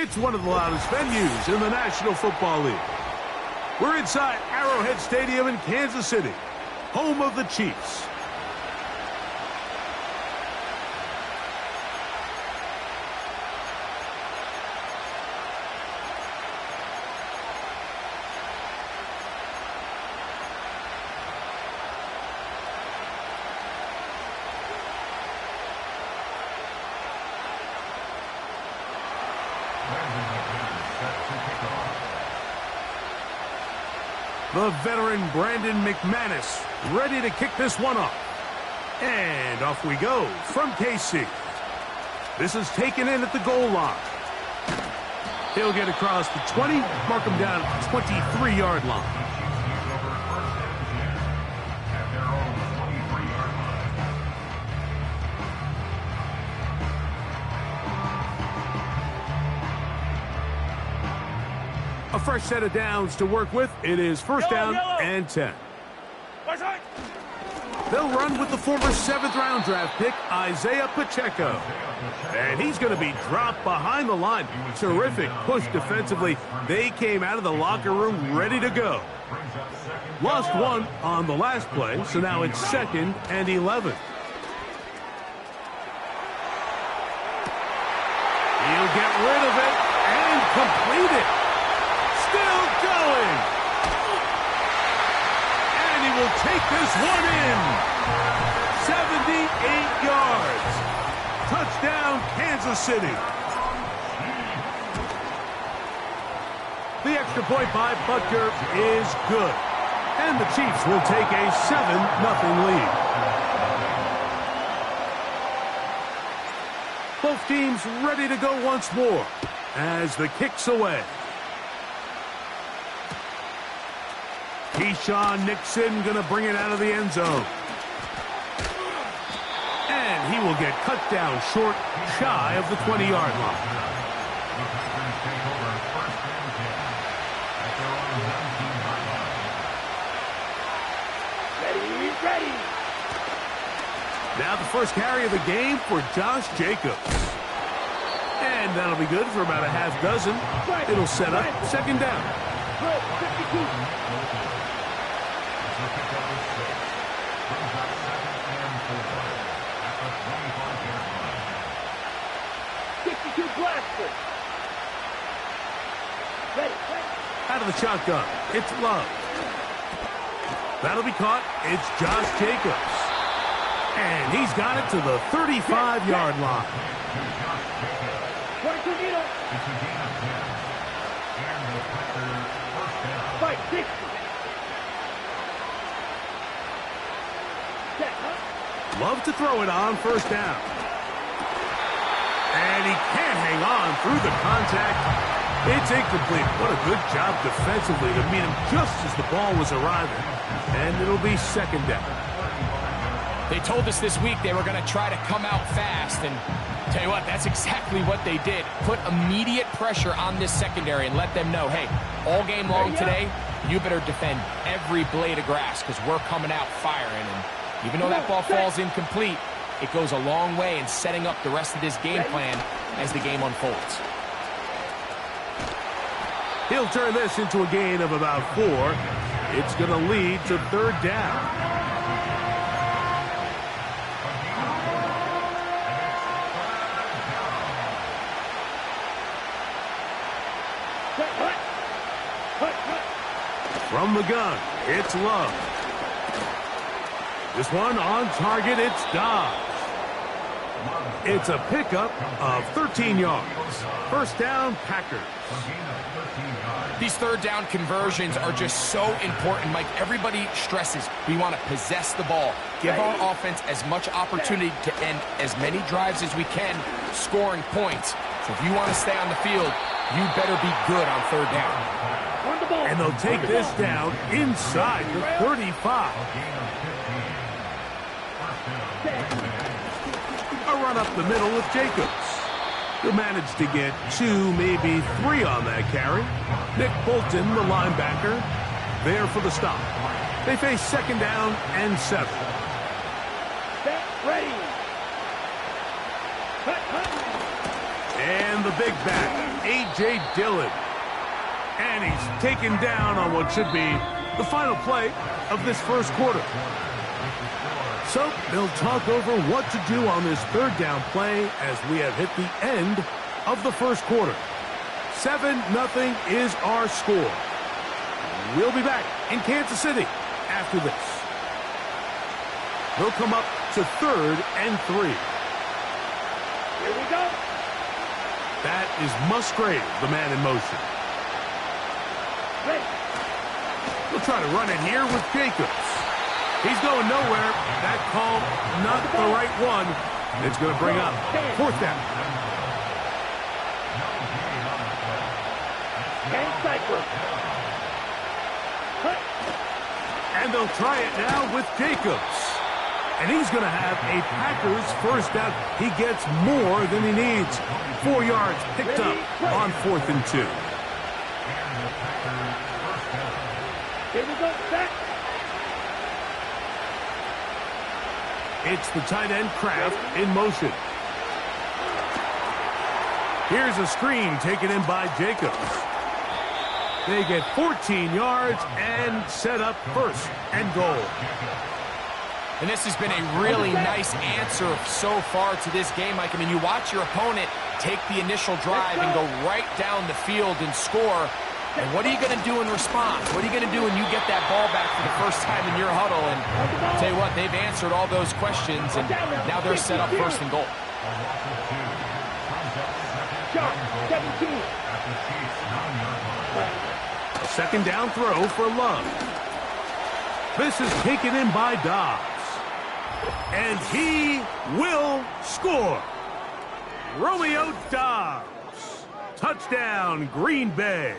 It's one of the loudest venues in the National Football League. We're inside Arrowhead Stadium in Kansas City, home of the Chiefs. The veteran Brandon McManus ready to kick this one off. And off we go from KC. This is taken in at the goal line. He'll get across the 20, mark him down at the 23-yard line. A fresh set of downs to work with. It is first down and 10. They'll run with the former 7th-round draft pick, Isaiah Pacheco. And he's going to be dropped behind the line. Terrific push defensively. They came out of the locker room ready to go. Lost one on the last play, so now it's 2nd and 11. He'll get rid of it and complete it. Still going. And he will take this one in. 78 yards. Touchdown, Kansas City. The extra point by Butker is good. And the Chiefs will take a 7-0 lead. Both teams ready to go once more as the kick's away. Keyshawn Nixon going to bring it out of the end zone. And he will get cut down short, shy of the 20-yard line. Ready. Now the first carry of the game for Josh Jacobs. And that'll be good for about a half dozen. It'll set up 2nd down. Out of the shotgun, it's Love. That'll be caught. It's Josh Jacobs. And he's got it to the 35-yard line. Love to throw it on 1st down. And he can't hang on through the contact. It's incomplete. What a good job defensively to meet him just as the ball was arriving. And it'll be 2nd down. They told us this week they were going to try to come out fast, and tell you what, that's exactly what they did. Put immediate pressure on this secondary and let them know, hey, all game long today, you better defend every blade of grass because we're coming out firing. And even though that ball falls incomplete, it goes a long way in setting up the rest of this game plan as the game unfolds. He'll turn this into a gain of about 4. It's going to lead to 3rd down. From the gun, it's Love. This one on target, it's Dobbs. It's a pickup of 13 yards. 1st down, Packers. These 3rd down conversions are just so important, Mike. Everybody stresses we want to possess the ball, give our offense as much opportunity to end as many drives as we can, scoring points. So if you want to stay on the field, you better be good on 3rd down. And they'll take this down inside the 35. A run up the middle with Jacobs. He'll manage to get 2, maybe 3 on that carry. Nick Bolton, the linebacker, there for the stop. They face 2nd down and 7. Ready. And the big back A.J. Dillon. And he's taken down on what should be the final play of this first quarter. So they'll talk over what to do on this third down play as we have hit the end of the first quarter. 7-0 is our score. We'll be back in Kansas City after this. They'll come up to 3rd and 3. Here we go. That is Musgrave, the man in motion. Ready. We'll try to run it here with Jacobs. He's going nowhere. That call, not the right one. It's going to bring up 4th down. And they'll try it now with Jacobs. And he's going to have a Packers first down. He gets more than he needs. 4 yards picked up on 4th and 2. Here we go, set. It's the tight end Kraft in motion. Here's a screen taken in by Jacobs. They get 14 yards and set up 1st and goal. And this has been a really nice answer so far to this game, Mike. I mean, you watch your opponent take the initial drive and go right down the field and score. And what are you going to do in response? What are you going to do when you get that ball back for the first time in your huddle? And I'll tell you what, they've answered all those questions, and now they're set up 1st and goal. 17. A 2nd down throw for Love. This is taken in by Dobbs. And he will score. Romeo Dobbs. Touchdown, Green Bay.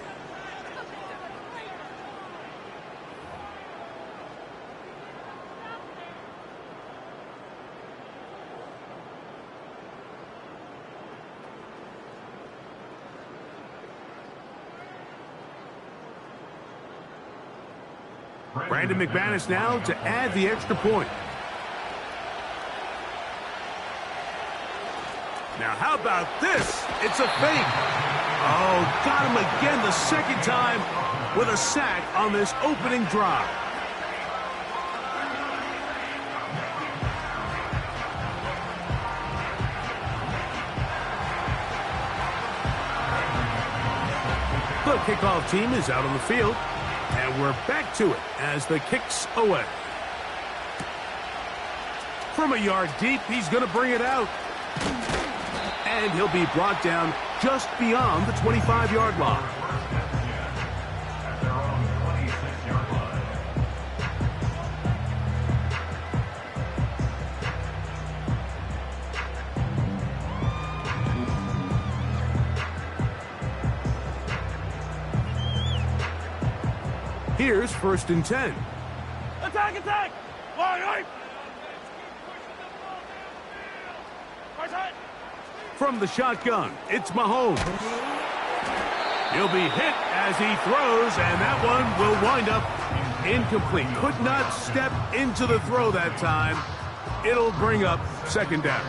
Brandon McManus now to add the extra point. Now, how about this? It's a fake. Oh, got him again the 2nd time with a sack on this opening drive. The kickoff team is out on the field. And we're back to it as the kick's away. From a yard deep, he's going to bring it out. And he'll be brought down just beyond the 25-yard line. Here's 1st and 10. Attack, attack! Line, From the shotgun, it's Mahomes. He'll be hit as he throws, and that one will wind up incomplete. Could not step into the throw that time. It'll bring up 2nd down.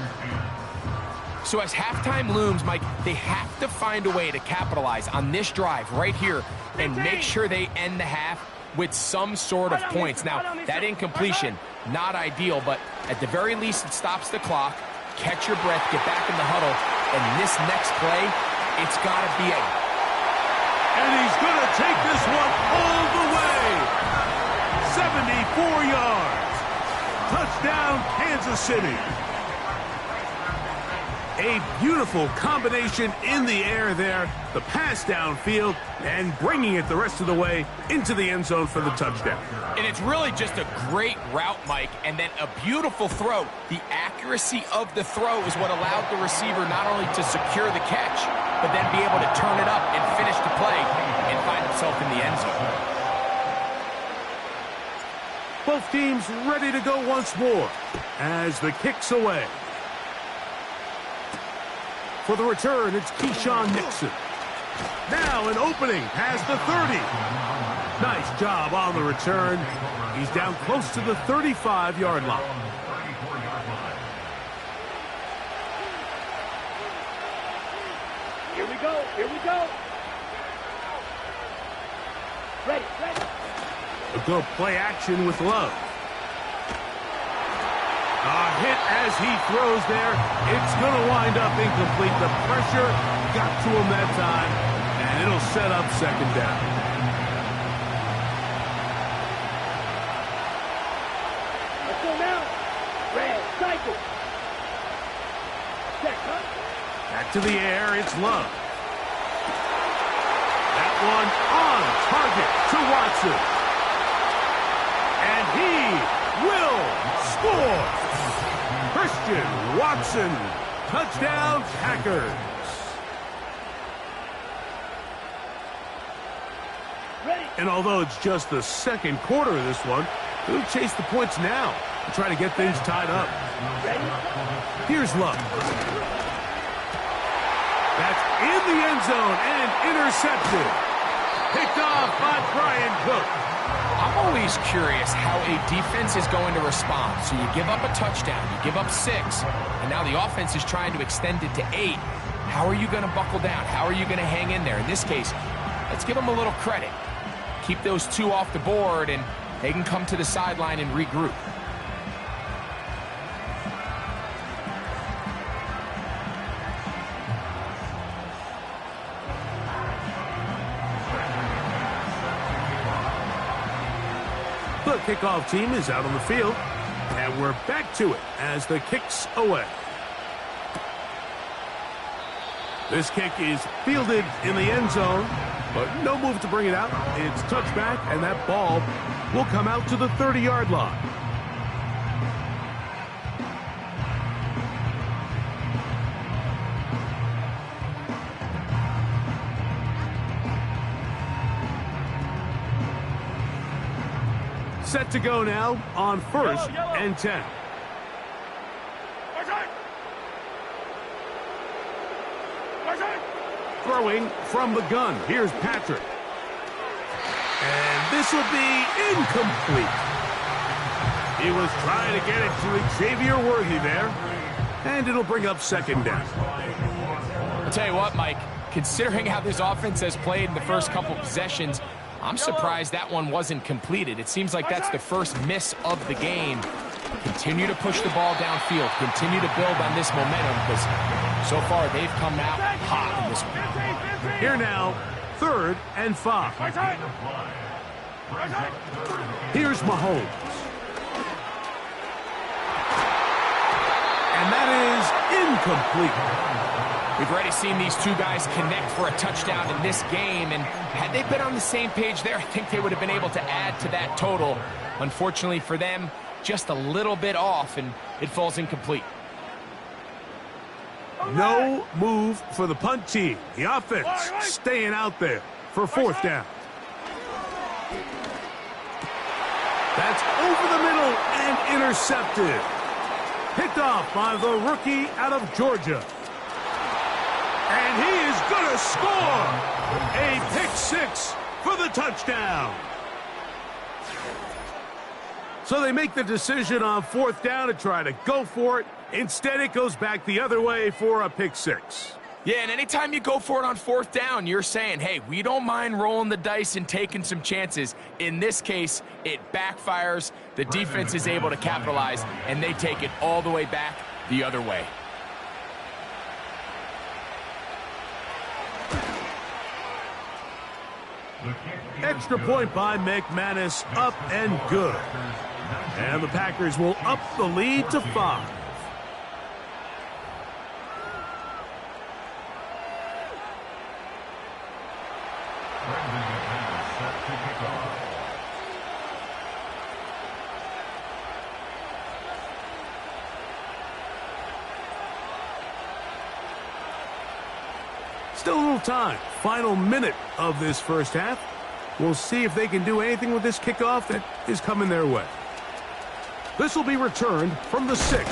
So as halftime looms, Mike, they have to find a way to capitalize on this drive right here and make sure they end the half with some sort of points. Now, that incompletion, not ideal, but at the very least, it stops the clock. Catch your breath, get back in the huddle, and this next play, it's got to be a... And he's going to take this one all the way. 74 yards. Touchdown, Kansas City. A beautiful combination in the air there. The pass downfield and bringing it the rest of the way into the end zone for the touchdown. And it's really just a great route, Mike, and then a beautiful throw. The accuracy of the throw is what allowed the receiver not only to secure the catch, but then be able to turn it up and finish the play and find himself in the end zone. Both teams ready to go once more as the kick's away. For the return, it's Keyshawn Nixon. Now an opening past the 30. Nice job on the return. He's down close to the 35-yard line. Here we go. go. Here we go. Ready, ready. A good play action with Love. A hit as he throws there. It's going to wind up incomplete. The pressure got to him that time, and it'll set up second down. Let's go now. Red, cycle. Check, huh? Back to the air, it's Love. That one on target to Watson. And he will score. Christian Watson, touchdown Packers. Ready. And although it's just the second quarter of this one, he'll chase the points now and try to get things tied up. Ready. Here's Love. That's in the end zone and intercepted. Picked off by Brian Cook. I'm always curious how a defense is going to respond. So you give up a touchdown, you give up 6, and now the offense is trying to extend it to 8. How are you going to buckle down? How are you going to hang in there? In this case, let's give them a little credit. Keep those 2 off the board, and they can come to the sideline and regroup. The kickoff team is out on the field, and we're back to it as the kick's away. This kick is fielded in the end zone, but no move to bring it out. It's touchback, and that ball will come out to the 30-yard line. Set to go now on 1st and 10. Throwing from the gun. Here's Patrick. And this will be incomplete. He was trying to get it to Xavier Worthy there. And it'll bring up second down. I'll tell you what, Mike, considering how this offense has played in the first couple possessions, I'm surprised that one wasn't completed. It seems like that's the first miss of the game. Continue to push the ball downfield. Continue to build on this momentum because so far they've come out hot in this one. Here now, 3rd and 5. Here's Mahomes. And that is incomplete. We've already seen these 2 guys connect for a touchdown in this game, and had they been on the same page there, I think they would have been able to add to that total. Unfortunately for them, just a little bit off, and it falls incomplete. No move for the punt team. The offense staying out there for 4th down. That's over the middle and intercepted. Picked off by the rookie out of Georgia. And he is going to score a pick-6 for the touchdown. So they make the decision on 4th down to try to go for it. Instead, it goes back the other way for a pick-6. Yeah, and anytime you go for it on 4th down, you're saying, hey, we don't mind rolling the dice and taking some chances. In this case, it backfires. The defense is able to capitalize, and they take it all the way back the other way. Extra point by McManus, up and good. And the Packers will up the lead to 5. Still a little time. Final minute of this first half. We'll see if they can do anything with this kickoff that is coming their way. This will be returned from the 6.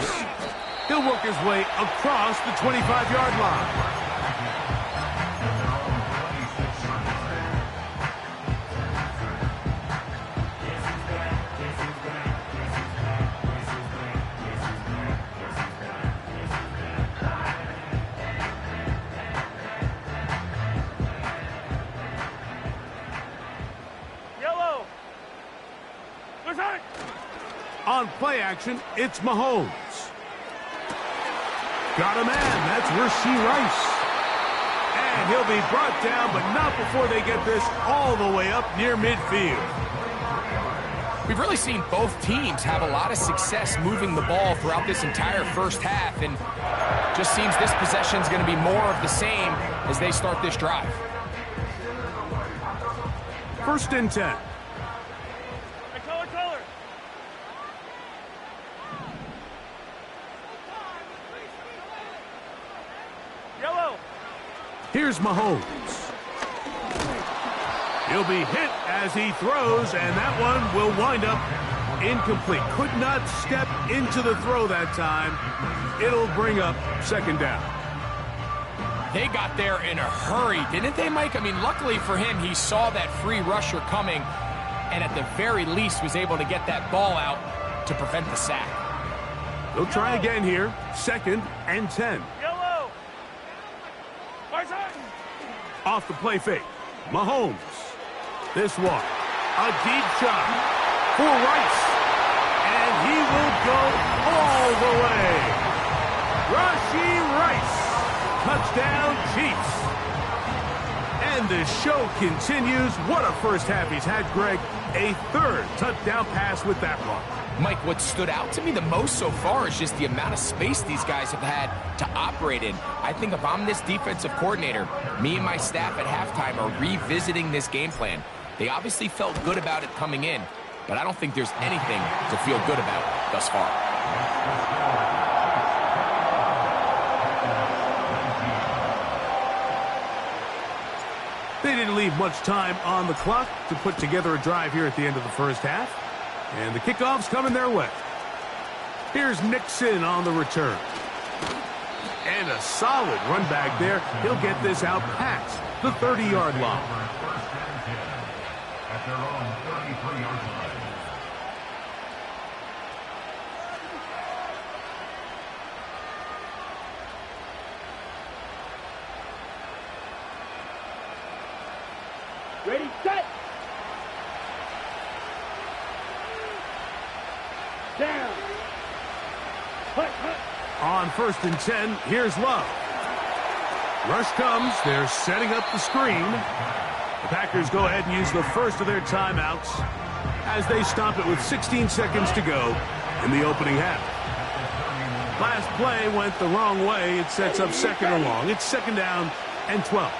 He'll work his way across the 25-yard line. On play action, it's Mahomes. Got a man. That's Rashee Rice. And he'll be brought down, but not before they get this all the way up near midfield. We've really seen both teams have a lot of success moving the ball throughout this entire first half, and just seems this possession is going to be more of the same as they start this drive. 1st and 10. Here's Mahomes. He'll be hit as he throws, and that one will wind up incomplete. Could not step into the throw that time. It'll bring up 2nd down. They got there in a hurry, didn't they, Mike? I mean, luckily for him, he saw that free rusher coming, and at the very least was able to get that ball out to prevent the sack. They'll try again here. 2nd and 10. Off the play fake. Mahomes. This one. A deep shot for Rice. And he will go all the way. Rashee Rice. Touchdown, Chiefs. And the show continues. What a first half he's had, Greg. A 3rd touchdown pass with that one. Mike, what stood out to me the most so far is just the amount of space these guys have had to operate in. I think if I'm this defensive coordinator, me and my staff at halftime are revisiting this game plan. They obviously felt good about it coming in, but I don't think there's anything to feel good about thus far. They didn't leave much time on the clock to put together a drive here at the end of the first half. And the kickoff's coming their way. Here's Nixon on the return. And a solid run back there. He'll get this out past the 30-yard line. At their own 33-yard line. Ready, set. Down. Hut, hut. On 1st and 10, here's Love. Rush comes. They're setting up the screen. The Packers go ahead and use the first of their timeouts as they stop it with 16 seconds to go in the opening half. Last play went the wrong way. It sets up 2nd and long. It's 2nd down and 12.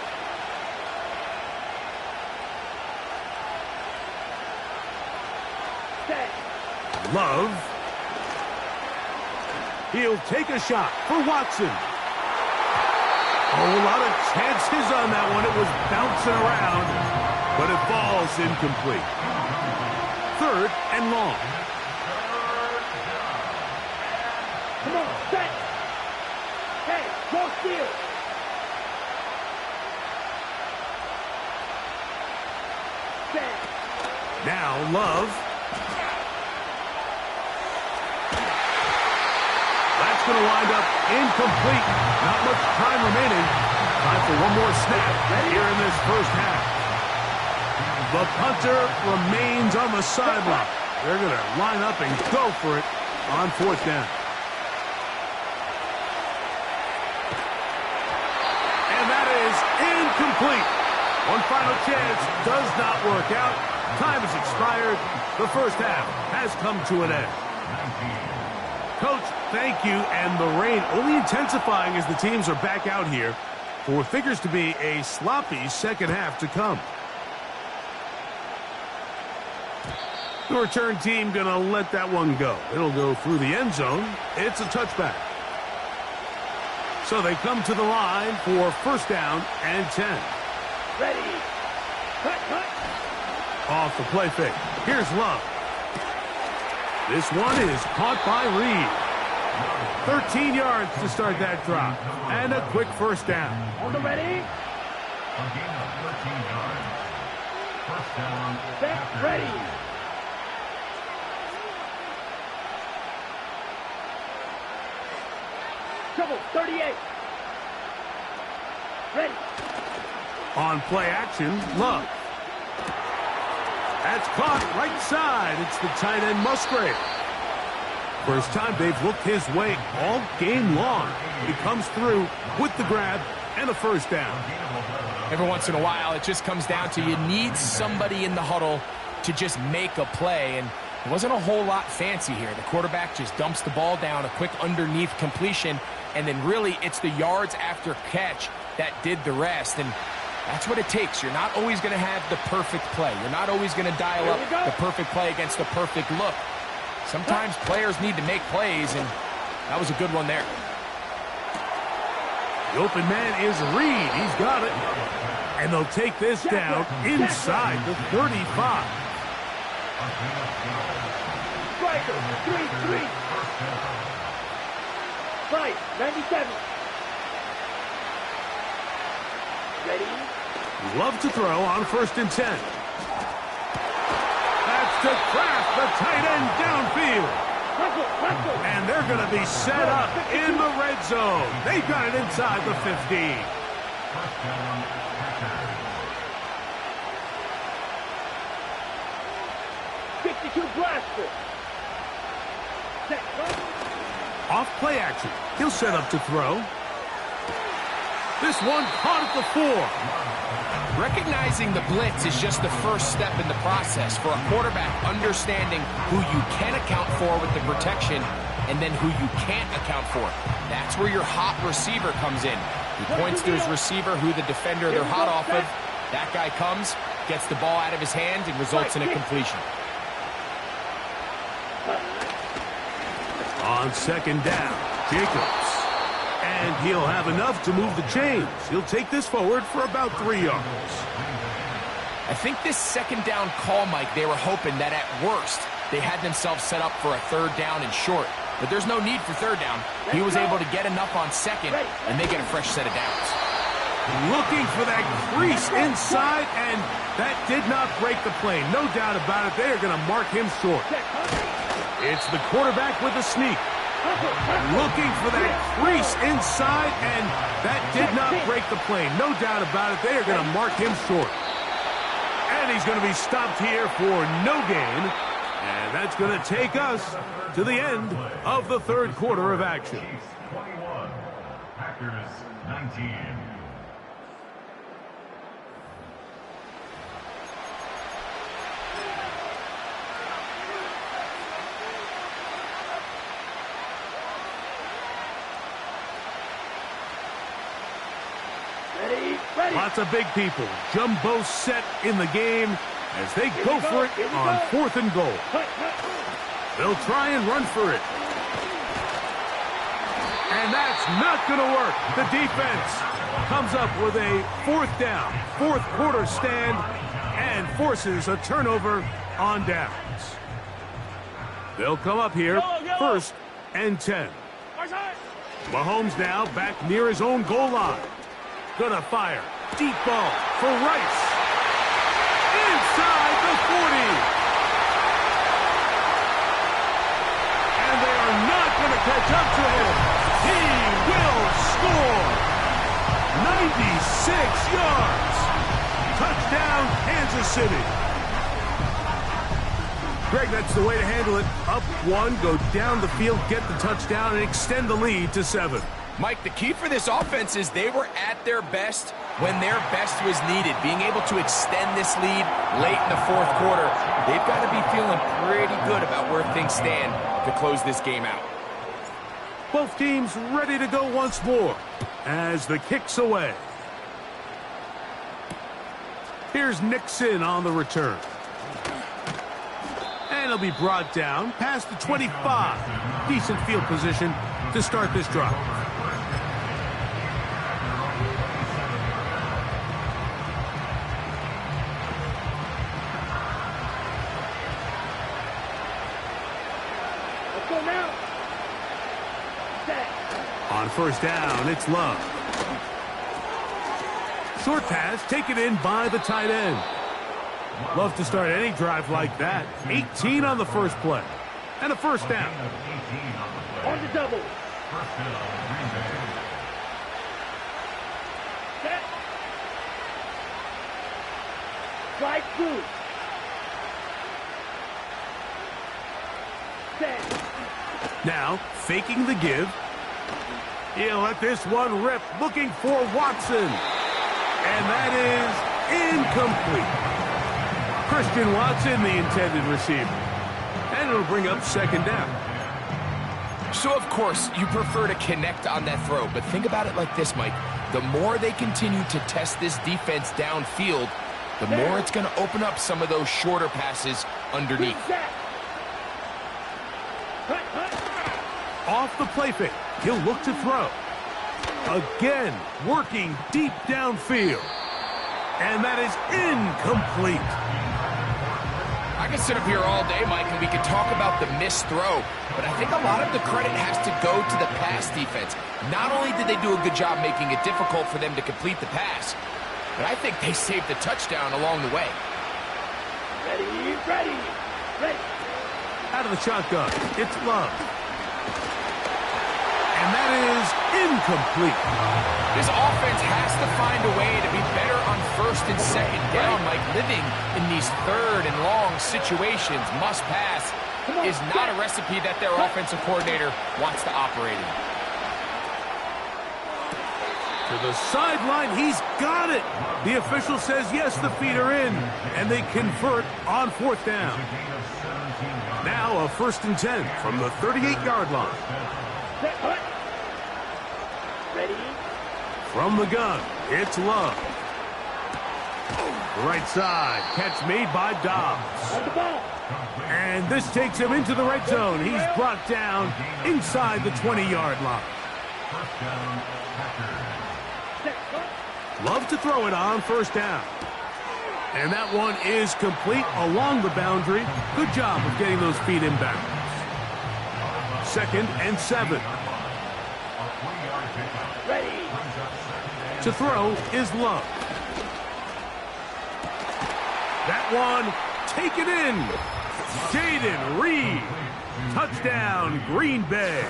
Love. He'll take a shot for Watson. Oh, a lot of chances on that one. It was bouncing around, but it falls incomplete. 3rd and long. Come on, set. Hey, go steal. Set. Now Love. That's going to wind up incomplete. Not much time remaining. Time for one more snap here in this first half. The punter remains on the sideline. They're going to line up and go for it on 4th down. And that is incomplete. One final chance does not work out. Time has expired. The first half has come to an end. Coach, thank you. And the rain only intensifying as the teams are back out here for what figures to be a sloppy second half to come. The return team going to let that one go. It'll go through the end zone. It's a touchback. So they come to the line for 1st down and 10. Ready. Cut, cut. Off the play fake. Here's Love. This one is caught by Reed. 13 yards to start that drop. And a quick 1st down. On the ready. A gain of 13 yards. 1st down. Set, ready. Trouble, 38. Ready. On play action, Love. That's caught right side. It's the tight end Musgrave. First time they've looked his way all game long. He comes through with the grab and a first down. Every once in a while, it just comes down to you need somebody in the huddle to just make a play, and it wasn't a whole lot fancy here. The quarterback just dumps the ball down, a quick underneath completion, and then really it's the yards after catch that did the rest, and that's what it takes. You're not always going to have the perfect play. You're not always going to dial up the perfect play against the perfect look. Sometimes players need to make plays, and that was a good one there. The open man is Reed. He's got it. And they'll take this down inside the 35. Striker, 3-3. Right, 97. Ready? Love to throw on 1st and 10. That's to Kraft, the tight end downfield. And they're going to be set up in the red zone. They've got it inside the 15. 52 blaster. Off play action. He'll set up to throw. This one caught at the 4. Recognizing the blitz is just the first step in the process for a quarterback, understanding who you can account for with the protection and then who you can't account for. That's where your hot receiver comes in. He points to his receiver, who the defender they're hot off of. That guy comes, gets the ball out of his hand, and results in a completion. On 2nd down, Jacobs. And he'll have enough to move the chains. He'll take this forward for about 3 yards. I think this 2nd down call, Mike, they were hoping that at worst they had themselves set up for a 3rd down and short. But there's no need for 3rd down. He was able to get enough on 2nd, and they get a fresh set of downs. Looking for that crease inside, and that did not break the play. No doubt about it. They are going to mark him short. It's the quarterback with the sneak. Looking for that crease inside, and that did not break the play. No doubt about it. They are going to mark him short. And he's going to be stopped here for no gain. And that's going to take us to the end of the 3rd quarter of action. 21, Packers 19. Lots of big people. Jumbo set in the game as they go for it on 4th and goal. They'll try and run for it. And that's not going to work. The defense comes up with a 4th down, 4th quarter stand, and forces a turnover on downs. They'll come up here 1st and 10. Mahomes now back near his own goal line. Gonna fire. Deep ball for Rice. Inside the 40. And they are not gonna catch up to him. He will score. 96 yards. Touchdown, Kansas City. Greg, that's the way to handle it. Up 1, go down the field, get the touchdown, and extend the lead to 7. Mike, the key for this offense is they were at their best when their best was needed. Being able to extend this lead late in the 4th quarter, they've got to be feeling pretty good about where things stand to close this game out. Both teams ready to go once more as the kick's away. Here's Nixon on the return. And he'll be brought down past the 25. Decent field position to start this drive. On 1st down, it's Love. Short pass taken in by the tight end. Love to start any drive like that. 18 on the first play. And a 1st down. On the double. Set. Strike 2. Now, faking the give. He'll let this one rip, looking for Watson. And that is incomplete. Christian Watson, the intended receiver. And it'll bring up second down. So, of course, you prefer to connect on that throw, but think about it like this, Mike. The more they continue to test this defense downfield, the more it's going to open up some of those shorter passes underneath. Off the play fake, he'll look to throw. Again, working deep downfield. And that is incomplete. I could sit up here all day, Mike, and we could talk about the missed throw, but I think a lot of the credit has to go to the pass defense. Not only did they do a good job making it difficult for them to complete the pass, but I think they saved the touchdown along the way. Ready. Out of the shotgun, it's Love. And that is incomplete. This offense has to find a way to be better on first and second down, Mike. Living in these third and long situations, must pass, is not a recipe that their offensive coordinator wants to operate in. To the sideline, he's got it. The official says yes, the feet are in, and they convert on fourth down. Now a 1st and 10 from the 38-yard line. Ready? From the gun, it's Love. Right side, catch made by Dobbs. On the ball. And this takes him into the red zone. He's brought down inside the 20-yard line. Love to throw it on 1st down. And that one is complete along the boundary. Good job of getting those feet inbounds. 2nd and 7. Ready. To throw is Love. That one taken in. Jaden Reed. Touchdown, Green Bay.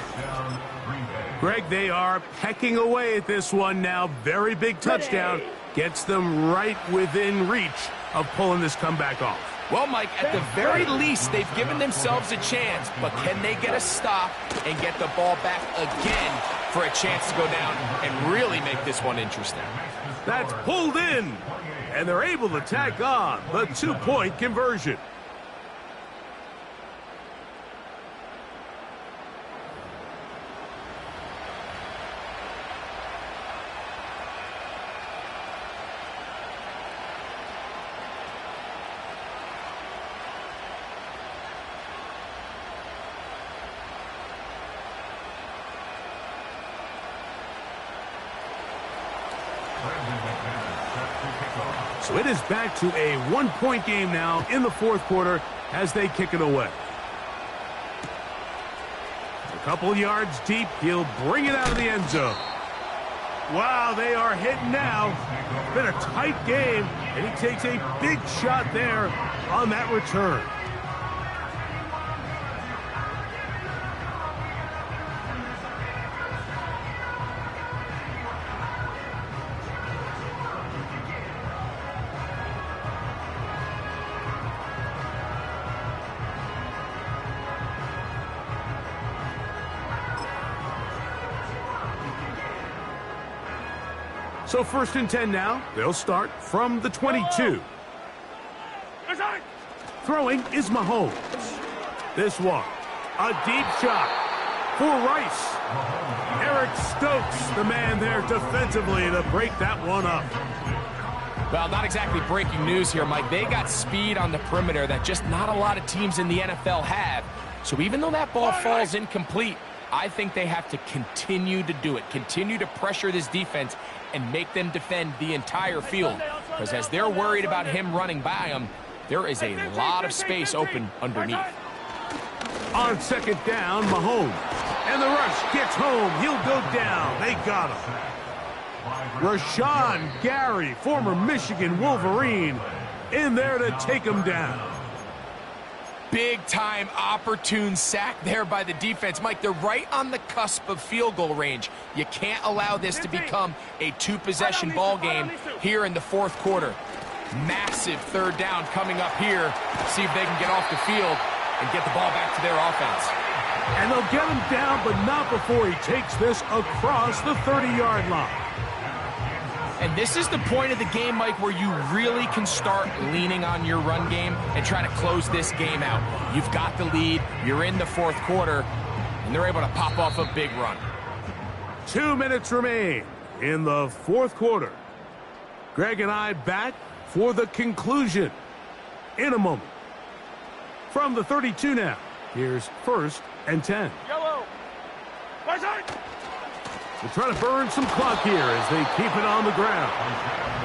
Greg, they are pecking away at this one now. Very big touchdown. Gets them right within reach of pulling this comeback off. Well, Mike, at the very least, they've given themselves a chance, but can they get a stop and get the ball back again for a chance to go down and really make this one interesting? That's pulled in, and they're able to tack on the 2-point conversion. So it is back to a 1-point game now in the 4th quarter as they kick it away. A couple yards deep, he'll bring it out of the end zone. Wow, they are hitting now. It's been a tight game, and he takes a big shot there on that return. So 1st and 10 now. They'll start from the 22. Throwing is Mahomes. This one, a deep shot for Rice. Eric Stokes, the man there defensively to break that one up. Well, not exactly breaking news here, Mike. They got speed on the perimeter that just not a lot of teams in the NFL have. So even though that ball falls incomplete, I think they have to continue to do it, continue to pressure this defense and make them defend the entire field. Because as they're worried about him running by them, there is a lot of space open underneath. On 2nd down, Mahomes. And the rush gets home. He'll go down. They got him. Rashawn Gary, former Michigan Wolverine, in there to take him down. Big-time opportune sack there by the defense. Mike, they're right on the cusp of field goal range. You can't allow this to become a 2-possession ball game here in the 4th quarter. Massive 3rd down coming up here. See if they can get off the field and get the ball back to their offense. And they'll get him down, but not before he takes this across the 30-yard line. And this is the point of the game, Mike, where you really can start leaning on your run game and trying to close this game out. You've got the lead, you're in the fourth quarter, and they're able to pop off a big run. 2 minutes remain in the fourth quarter. Greg and I back for the conclusion in a moment. From the 32 now, here's 1st and 10. Yellow. They're trying to burn some clock here as they keep it on the ground.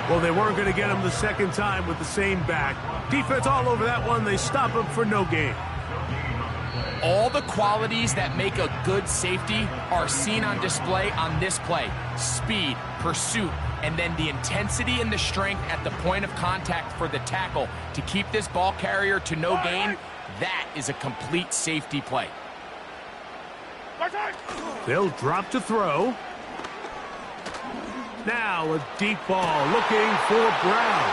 Well, they weren't going to get him the second time with the same back. Defense all over that one. They stop him for no gain. All the qualities that make a good safety are seen on display on this play. Speed, pursuit, and then the intensity and the strength at the point of contact for the tackle to keep this ball carrier to no gain. That is a complete safety play. They'll drop to throw. Now a deep ball looking for Brown.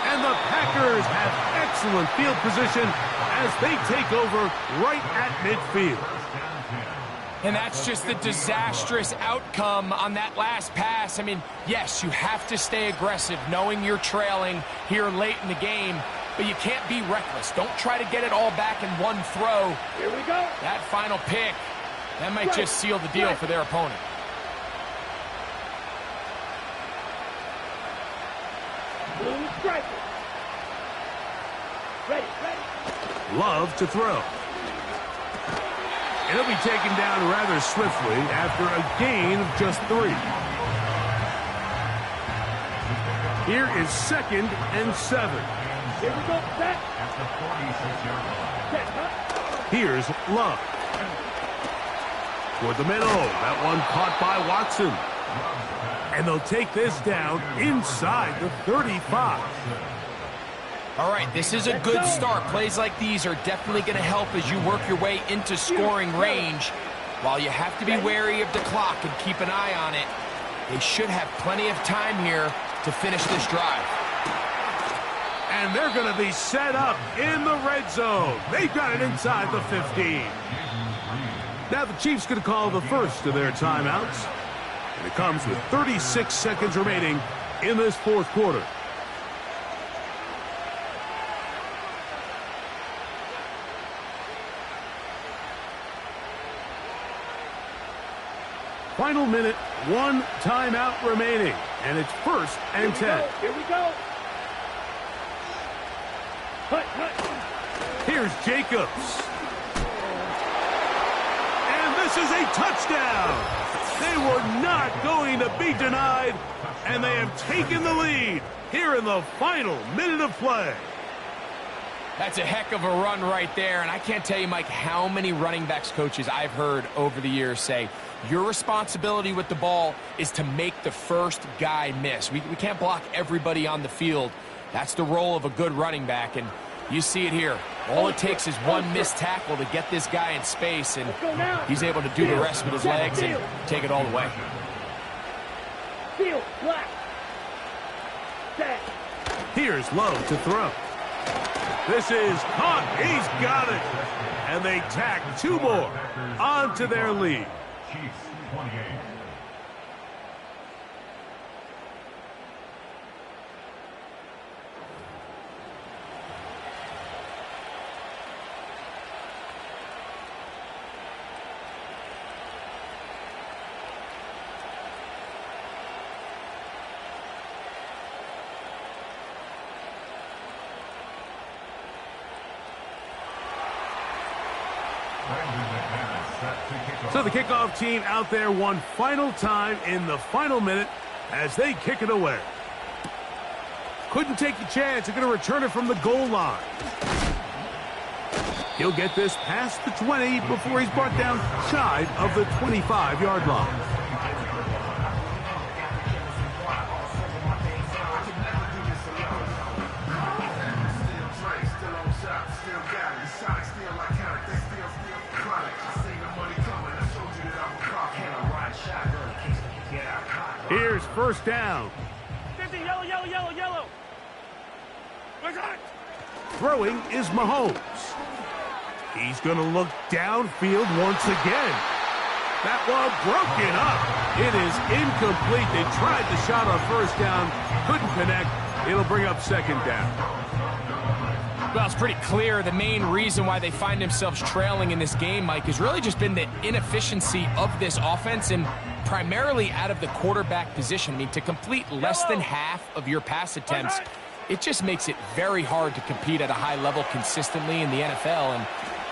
And the Packers have excellent field position as they take over right at midfield. And that's just the disastrous outcome on that last pass. I mean, yes, you have to stay aggressive knowing you're trailing here late in the game, but you can't be reckless. Don't try to get it all back in one throw. Here we go. That final pick, that might just seal the deal for their opponent. Blue striker. Ready. Love to throw. It'll be taken down rather swiftly after a gain of just 3. Here is 2nd and 7. Here we go. Set. At the 46-yard line. Set. Huh? Here's Love. Toward the middle. That one caught by Watson. And they'll take this down inside the 35. All right, this is a good start. Plays like these are definitely going to help as you work your way into scoring range. While you have to be wary of the clock and keep an eye on it, they should have plenty of time here to finish this drive. And they're going to be set up in the red zone. They've got it inside the 15. Now the Chiefs going to call the first of their timeouts. And it comes with 36 seconds remaining in this fourth quarter. Final minute, 1 timeout remaining, and it's 1st and 10. Here we go. Hut. Here's Jacobs. And this is a touchdown. They were not going to be denied, and they have taken the lead here in the final minute of play. That's a heck of a run right there, and I can't tell you, Mike, how many running backs coaches I've heard over the years say, your responsibility with the ball is to make the first guy miss. We can't block everybody on the field. That's the role of a good running back, and you see it here. All it takes is one missed tackle to get this guy in space, and he's able to do the rest with his legs and take it all the way. Field, black. Set. Here's Love to throw. This is caught. He's got it. And they tack 2 more onto their lead. Chiefs 28. So the kickoff team out there one final time in the final minute as they kick it away. Couldn't take the chance. They're going to return it from the goal line. He'll get this past the 20 before he's brought down shy of the 25-yard line. Here's 1st down. 50, yellow. Throwing is Mahomes. He's going to look downfield once again. That ball broken up. It is incomplete. They tried the shot on first down, couldn't connect. It'll bring up second down. Well, it's pretty clear the main reason why they find themselves trailing in this game, Mike, has really just been the inefficiency of this offense and primarily out of the quarterback position. I mean, to complete less than half of your pass attempts, it just makes it very hard to compete at a high level consistently in the NFL. And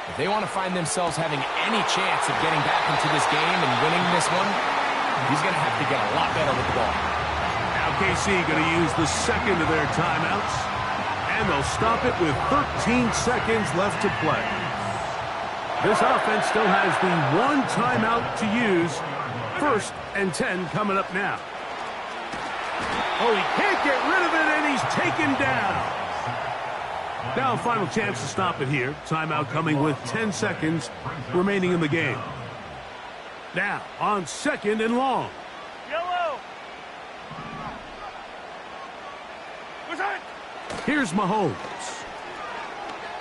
if they want to find themselves having any chance of getting back into this game and winning this one, he's going to have to get a lot better with the ball. Now KC going to use the second of their timeouts, and they'll stop it with 13 seconds left to play. This offense still has the one timeout to use. 1st and 10 coming up now. Oh, he can't get rid of it, and he's taken down. Now a final chance to stop it here. Timeout coming with 10 seconds remaining in the game. Now on 2nd and long. Yellow. Here's Mahomes.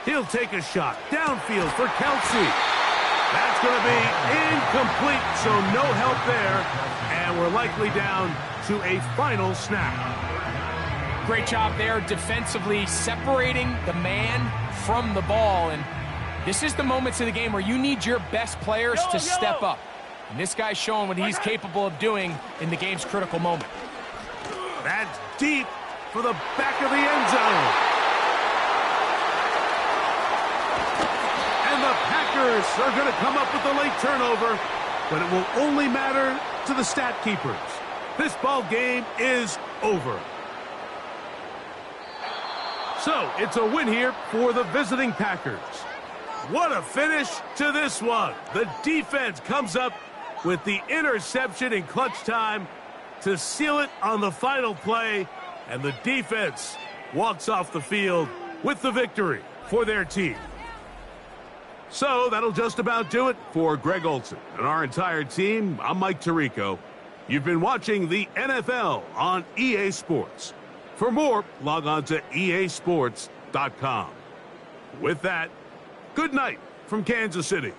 He'll take a shot downfield for Kelsey. That's going to be incomplete, so no help there. And we're likely down to a final snap. Great job there defensively, separating the man from the ball. And this is the moments of the game where you need your best players to step up. And this guy's showing what he's capable of doing in the game's critical moment. That's deep for the back of the end zone. And the Packers are going to come up with the late turnover, but it will only matter to the stat keepers. This ball game is over. So it's a win here for the visiting Packers. What a finish to this one. The defense comes up with the interception in clutch time to seal it on the final play, and the defense walks off the field with the victory for their team. So that'll just about do it for Greg Olsen and our entire team. I'm Mike Tirico. You've been watching the NFL on EA Sports. For more, log on to easports.com. With that, good night from Kansas City.